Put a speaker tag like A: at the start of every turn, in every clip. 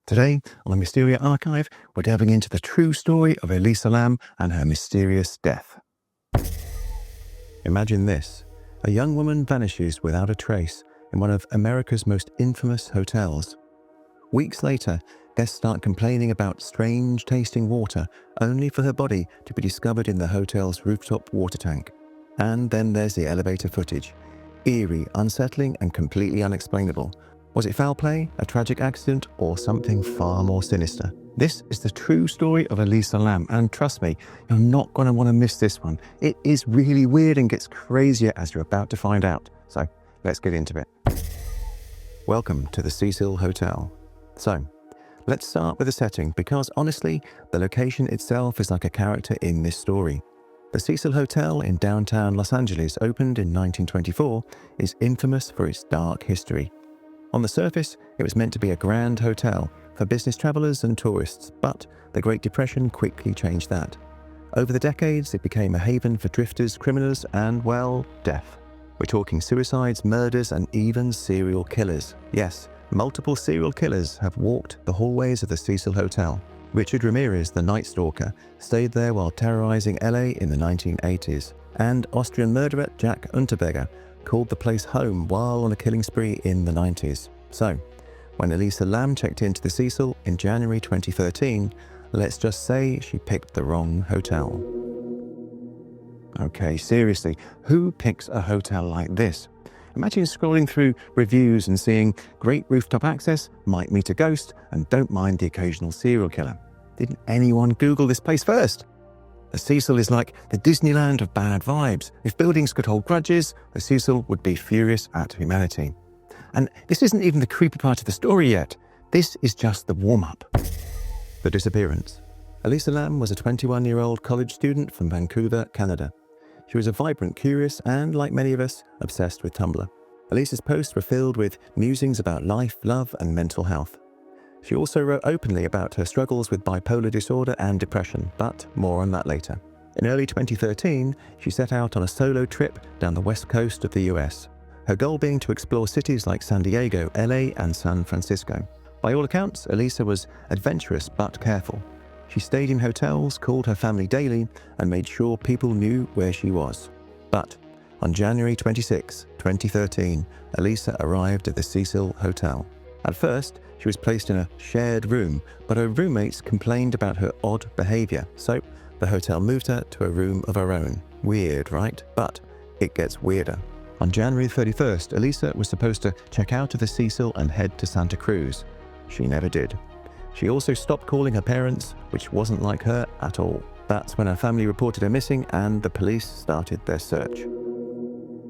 A: Today, on the Mysteria Archive, we're delving into the true story of Elisa Lam and her mysterious death. Imagine this. A young woman vanishes without a trace in one of America's most infamous hotels. Weeks later, guests start complaining about strange tasting water, only for her body to be discovered in the hotel's rooftop water tank. And then there's the elevator footage. Eerie, unsettling, and completely unexplainable. Was it foul play, a tragic accident, or something far more sinister? This is the true story of Elisa Lam, and trust me, you're not going to want to miss this one. It is really weird and gets crazier as you're about to find out. So, let's get into it. Welcome to the Cecil Hotel. So, let's start with the setting, because honestly, the location itself is like a character in this story. The Cecil Hotel in downtown Los Angeles, opened in 1924, is infamous for its dark history. On the surface, it was meant to be a grand hotel for business travelers and tourists, but the Great Depression quickly changed that. Over the decades, it became a haven for drifters, criminals, and, well, death. We're talking suicides, murders, and even serial killers. Yes, multiple serial killers have walked the hallways of the Cecil Hotel. Richard Ramirez, the Night Stalker, stayed there while terrorizing LA in the 1980s, and Austrian murderer Jack Unterweger called the place home while on a killing spree in the 90s. So, when Elisa Lam checked into the Cecil in January 2013, let's just say she picked the wrong hotel. Okay, seriously, who picks a hotel like this? Imagine scrolling through reviews and seeing great rooftop access, might meet a ghost, and don't mind the occasional serial killer. Didn't anyone Google this place first? The Cecil is like the Disneyland of bad vibes. If buildings could hold grudges, the Cecil would be furious at humanity. And this isn't even the creepy part of the story yet. This is just the warm-up. The disappearance. Elisa Lam was a 21-year-old college student from Vancouver, Canada. She was a vibrant, curious, and, like many of us, obsessed with Tumblr. Elisa's posts were filled with musings about life, love, and mental health. She also wrote openly about her struggles with bipolar disorder and depression, but more on that later. In early 2013, she set out on a solo trip down the west coast of the US, her goal being to explore cities like San Diego, LA, and San Francisco. By all accounts, Elisa was adventurous but careful. She stayed in hotels, called her family daily, and made sure people knew where she was. But on January 26, 2013, Elisa arrived at the Cecil Hotel. At first, she was placed in a shared room, but her roommates complained about her odd behavior, so the hotel moved her to a room of her own. Weird, right? But it gets weirder. On January 31st, Elisa was supposed to check out of the Cecil and head to Santa Cruz. She never did. She also stopped calling her parents, which wasn't like her at all. That's when her family reported her missing and the police started their search.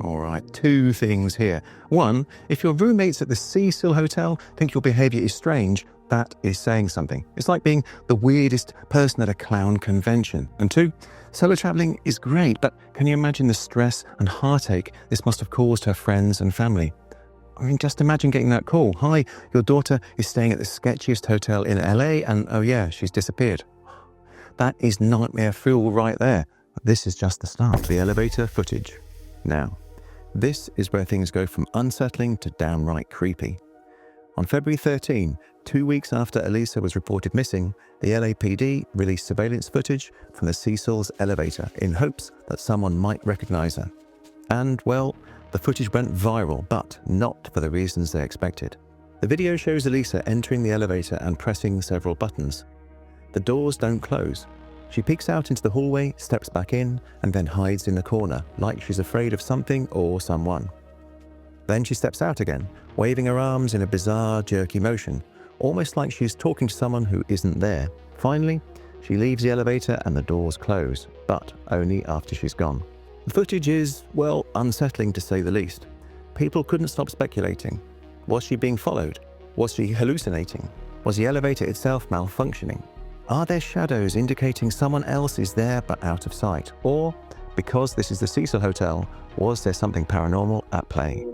A: Alright, two things here. One, if your roommates at the Cecil Hotel think your behaviour is strange, that is saying something. It's like being the weirdest person at a clown convention. And two, solo travelling is great, but can you imagine the stress and heartache this must have caused her friends and family? I mean, just imagine getting that call. Hi, your daughter is staying at the sketchiest hotel in LA and oh yeah, she's disappeared. That is nightmare fuel right there. This is just the start. The elevator footage. Now, this is where things go from unsettling to downright creepy. On February 13, 2 weeks after Elisa was reported missing, the LAPD released surveillance footage from the Cecil's elevator in hopes that someone might recognize her. And, well, the footage went viral, but not for the reasons they expected. The video shows Elisa entering the elevator and pressing several buttons. The doors don't close. She peeks out into the hallway, steps back in, and then hides in the corner, like she's afraid of something or someone. Then she steps out again, waving her arms in a bizarre, jerky motion, almost like she's talking to someone who isn't there. Finally, she leaves the elevator and the doors close, but only after she's gone. The footage is, well, unsettling to say the least. People couldn't stop speculating. Was she being followed? Was she hallucinating? Was the elevator itself malfunctioning? Are there shadows indicating someone else is there but out of sight? Or, because this is the Cecil Hotel, was there something paranormal at play?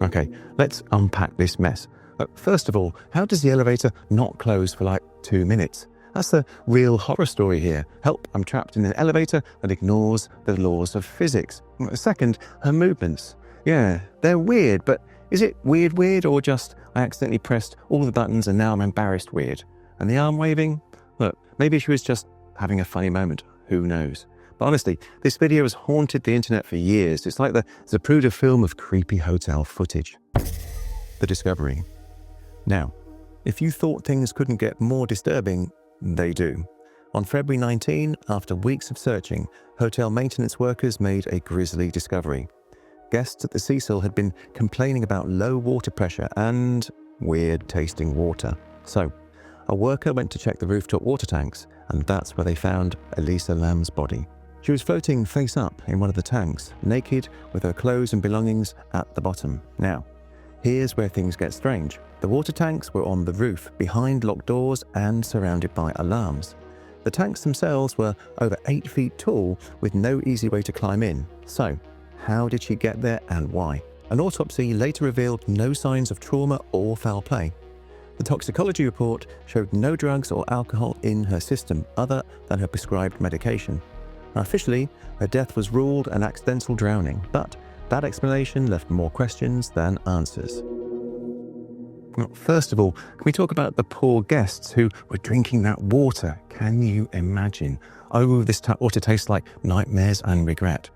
A: Okay, let's unpack this mess. First of all, how does the elevator not close for like 2 minutes? That's the real horror story here. Help, I'm trapped in an elevator that ignores the laws of physics. Second, her movements. Yeah, they're weird, but Is it weird, or just I accidentally pressed all the buttons and now I'm embarrassed weird? And the arm waving? Look, maybe she was just having a funny moment. Who knows? But honestly, this video has haunted the internet for years. It's like the Zapruder film of creepy hotel footage. The discovery. Now, if you thought things couldn't get more disturbing, they do. On February 19, after weeks of searching, hotel maintenance workers made a grisly discovery. Guests at the Cecil had been complaining about low water pressure and weird tasting water. So, a worker went to check the rooftop water tanks, and that's where they found Elisa Lam's body. She was floating face up in one of the tanks, naked with her clothes and belongings at the bottom. Now, here's where things get strange. The water tanks were on the roof, behind locked doors and surrounded by alarms. The tanks themselves were over 8 feet tall with no easy way to climb in. So, how did she get there and why? An autopsy later revealed no signs of trauma or foul play. The toxicology report showed no drugs or alcohol in her system other than her prescribed medication. Officially, her death was ruled an accidental drowning, but that explanation left more questions than answers. Well, first of all, can we talk about the poor guests who were drinking that water? Can you imagine? Oh, this water tastes like nightmares and regret.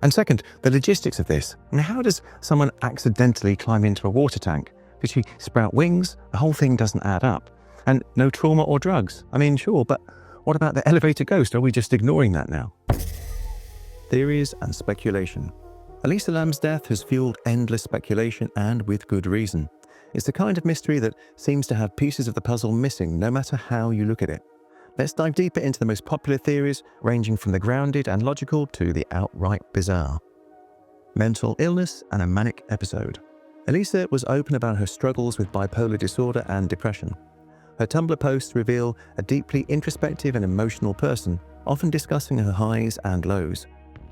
A: And second, the logistics of this. Now, how does someone accidentally climb into a water tank? Did she sprout wings? The whole thing doesn't add up. And no trauma or drugs. I mean, sure, but what about the elevator ghost? Are we just ignoring that now? Theories and speculation. Elisa Lam's death has fueled endless speculation, and with good reason. It's the kind of mystery that seems to have pieces of the puzzle missing no matter how you look at it. Let's dive deeper into the most popular theories, ranging from the grounded and logical to the outright bizarre. Mental illness and a manic episode. Elisa was open about her struggles with bipolar disorder and depression. Her Tumblr posts reveal a deeply introspective and emotional person, often discussing her highs and lows.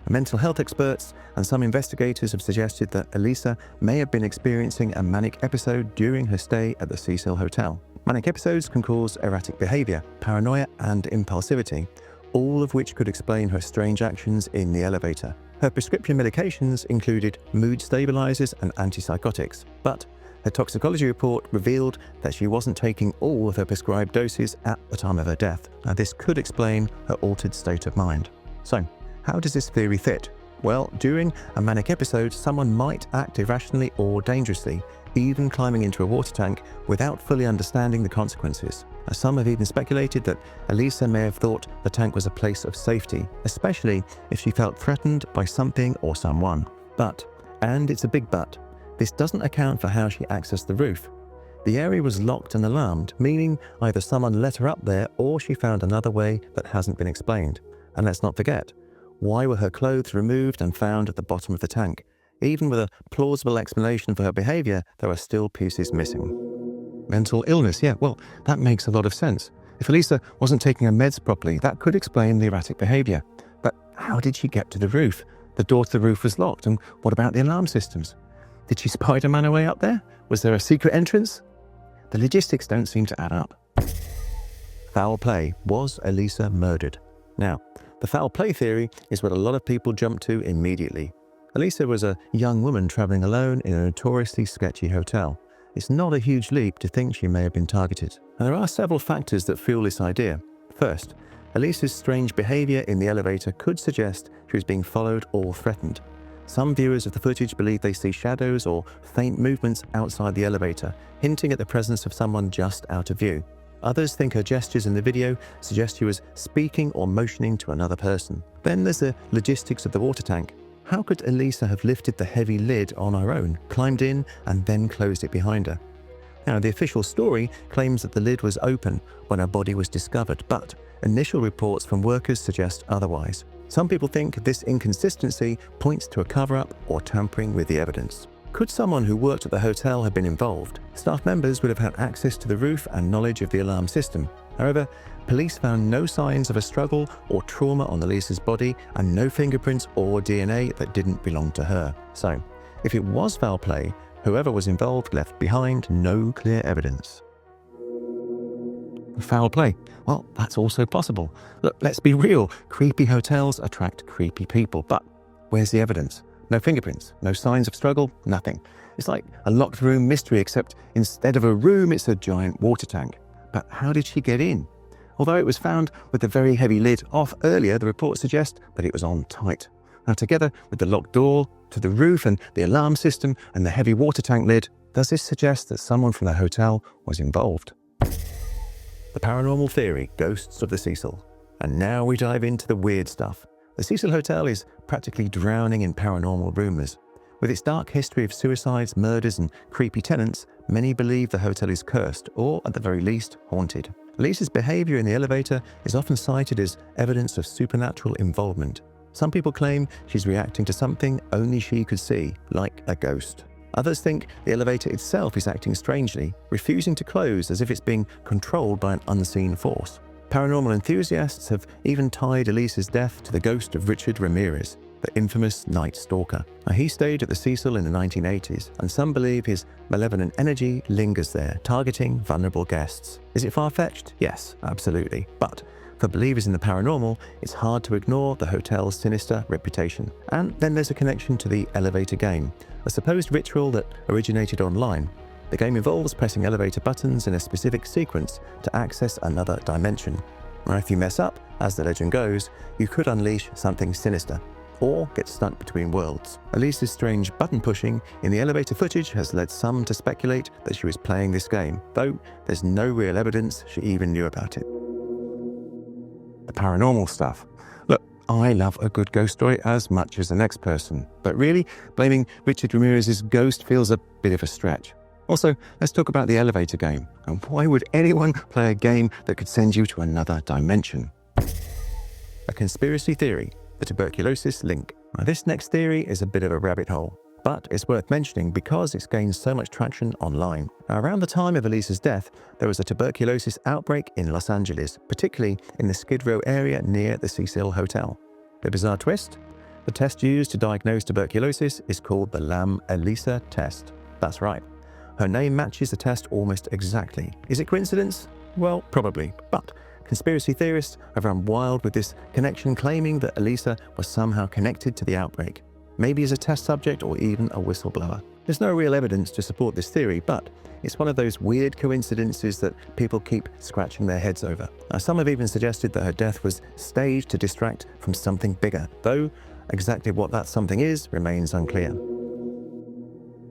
A: Mental health experts and some investigators have suggested that Elisa may have been experiencing a manic episode during her stay at the Cecil Hotel. Manic episodes can cause erratic behavior, paranoia, and impulsivity, all of which could explain her strange actions in the elevator. Her prescription medications included mood stabilizers and antipsychotics, but her toxicology report revealed that she wasn't taking all of her prescribed doses at the time of her death. Now, this could explain her altered state of mind. So, how does this theory fit? Well, during a manic episode, someone might act irrationally or dangerously, even climbing into a water tank without fully understanding the consequences. Some have even speculated that Elisa may have thought the tank was a place of safety, especially if she felt threatened by something or someone. But, and it's a big but, this doesn't account for how she accessed the roof. The area was locked and alarmed, meaning either someone let her up there or she found another way that hasn't been explained. And let's not forget, why were her clothes removed and found at the bottom of the tank? Even with a plausible explanation for her behavior, there are still pieces missing. Mental illness, yeah, well, that makes a lot of sense. If Elisa wasn't taking her meds properly, that could explain the erratic behavior. But how did she get to the roof? The door to the roof was locked, and what about the alarm systems? Did she Spider-Man her way up there? Was there a secret entrance? The logistics don't seem to add up. Foul play. Was Elisa murdered? Now, the foul play theory is what a lot of people jump to immediately. Elisa was a young woman traveling alone in a notoriously sketchy hotel. It's not a huge leap to think she may have been targeted. And there are several factors that fuel this idea. First, Elisa's strange behavior in the elevator could suggest she was being followed or threatened. Some viewers of the footage believe they see shadows or faint movements outside the elevator, hinting at the presence of someone just out of view. Others think her gestures in the video suggest she was speaking or motioning to another person. Then there's the logistics of the water tank. How could Elisa have lifted the heavy lid on her own, climbed in, and then closed it behind her? Now, the official story claims that the lid was open when her body was discovered, but initial reports from workers suggest otherwise. Some people think this inconsistency points to a cover-up or tampering with the evidence. Could someone who worked at the hotel have been involved? Staff members would have had access to the roof and knowledge of the alarm system. However, police found no signs of a struggle or trauma on Elisa's body and no fingerprints or DNA that didn't belong to her. So, if it was foul play, whoever was involved left behind no clear evidence. Foul play? Well, that's also possible. Look, let's be real. Creepy hotels attract creepy people. But where's the evidence? No fingerprints, no signs of struggle, nothing. It's like a locked room mystery, except instead of a room, it's a giant water tank. But how did she get in? Although it was found with the very heavy lid off earlier, the reports suggest that it was on tight. Now, together with the locked door to the roof and the alarm system and the heavy water tank lid, does this suggest that someone from the hotel was involved? The paranormal theory, ghosts of the Cecil. And now we dive into the weird stuff. The Cecil Hotel is practically drowning in paranormal rumours. With its dark history of suicides, murders and creepy tenants, many believe the hotel is cursed or, at the very least, haunted. Elisa's behaviour in the elevator is often cited as evidence of supernatural involvement. Some people claim she's reacting to something only she could see, like a ghost. Others think the elevator itself is acting strangely, refusing to close as if it's being controlled by an unseen force. Paranormal enthusiasts have even tied Elisa's death to the ghost of Richard Ramirez, the infamous night stalker. Now, he stayed at the Cecil in the 1980s, and some believe his malevolent energy lingers there, targeting vulnerable guests. Is it far-fetched? Yes, absolutely. But for believers in the paranormal, it's hard to ignore the hotel's sinister reputation. And then there's a connection to the elevator game, a supposed ritual that originated online. The game involves pressing elevator buttons in a specific sequence to access another dimension. Now, if you mess up, as the legend goes, you could unleash something sinister, or get stuck between worlds. Elisa's strange button pushing in the elevator footage has led some to speculate that she was playing this game, though there's no real evidence she even knew about it. The paranormal stuff. Look, I love a good ghost story as much as the next person, but really, blaming Richard Ramirez's ghost feels a bit of a stretch. Also, let's talk about the elevator game, and why would anyone play a game that could send you to another dimension? A conspiracy theory, the tuberculosis link. Now, this next theory is a bit of a rabbit hole, but it's worth mentioning because it's gained so much traction online. Now, around the time of Elisa's death, there was a tuberculosis outbreak in Los Angeles, particularly in the Skid Row area near the Cecil Hotel. The bizarre twist? The test used to diagnose tuberculosis is called the Lam Elisa test. That's right. Her name matches the test almost exactly. Is it coincidence? Well, probably, but conspiracy theorists have run wild with this connection, claiming that Elisa was somehow connected to the outbreak, maybe as a test subject or even a whistleblower. There's no real evidence to support this theory, but it's one of those weird coincidences that people keep scratching their heads over. Now, some have even suggested that her death was staged to distract from something bigger, though exactly what that something is remains unclear.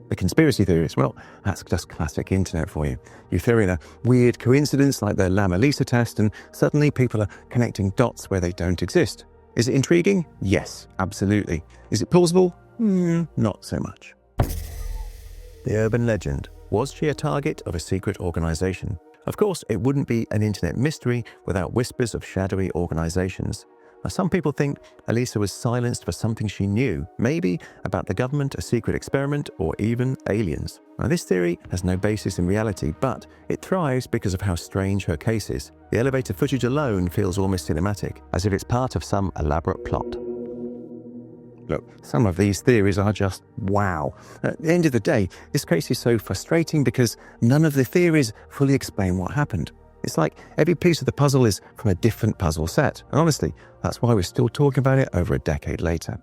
A: The conspiracy theories, well, that's just classic internet for you. You throw in a weird coincidence like the Lam Elisa test and suddenly people are connecting dots where they don't exist. Is it intriguing? Yes, absolutely. Is it plausible? Not so much. The urban legend. Was she a target of a secret organization? Of course, it wouldn't be an internet mystery without whispers of shadowy organizations. Now, some people think Elisa was silenced for something she knew, maybe about the government, a secret experiment, or even aliens. Now, this theory has no basis in reality, but it thrives because of how strange her case is. The elevator footage alone feels almost cinematic, as if it's part of some elaborate plot. Look, some of these theories are just wow. At the end of the day, this case is so frustrating because none of the theories fully explain what happened. It's like every piece of the puzzle is from a different puzzle set. And honestly, that's why we're still talking about it over a decade later.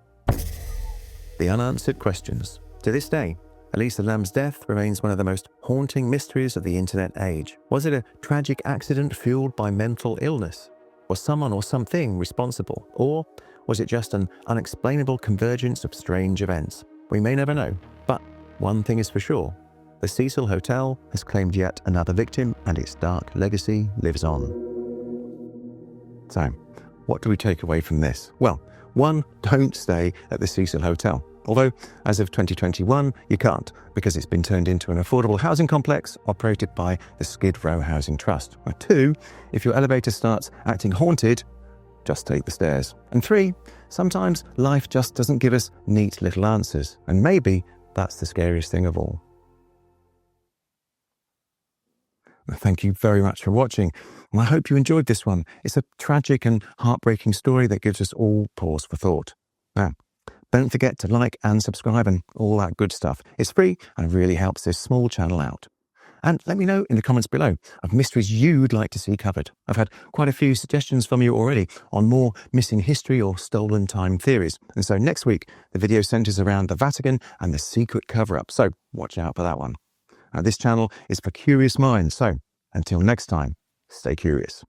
A: The unanswered questions. To this day, Elisa Lam's death remains one of the most haunting mysteries of the internet age. Was it a tragic accident fueled by mental illness? Was someone or something responsible? Or was it just an unexplainable convergence of strange events? We may never know, but one thing is for sure. The Cecil Hotel has claimed yet another victim, and its dark legacy lives on. So, what do we take away from this? Well, one, don't stay at the Cecil Hotel. Although, as of 2021, you can't, because it's been turned into an affordable housing complex operated by the Skid Row Housing Trust. Or two, if your elevator starts acting haunted, just take the stairs. And three, sometimes life just doesn't give us neat little answers, and maybe that's the scariest thing of all. Thank you very much for watching. I hope you enjoyed this one. It's a tragic and heartbreaking story that gives us all pause for thought. Now, don't forget to like and subscribe and all that good stuff. It's free and really helps this small channel out. And let me know in the comments below of mysteries you'd like to see covered. I've had quite a few suggestions from you already on more missing history or stolen time theories. And so next week, the video centers around the Vatican and the secret cover-up. So watch out for that one. Now, this channel is for curious minds. So until next time, stay curious.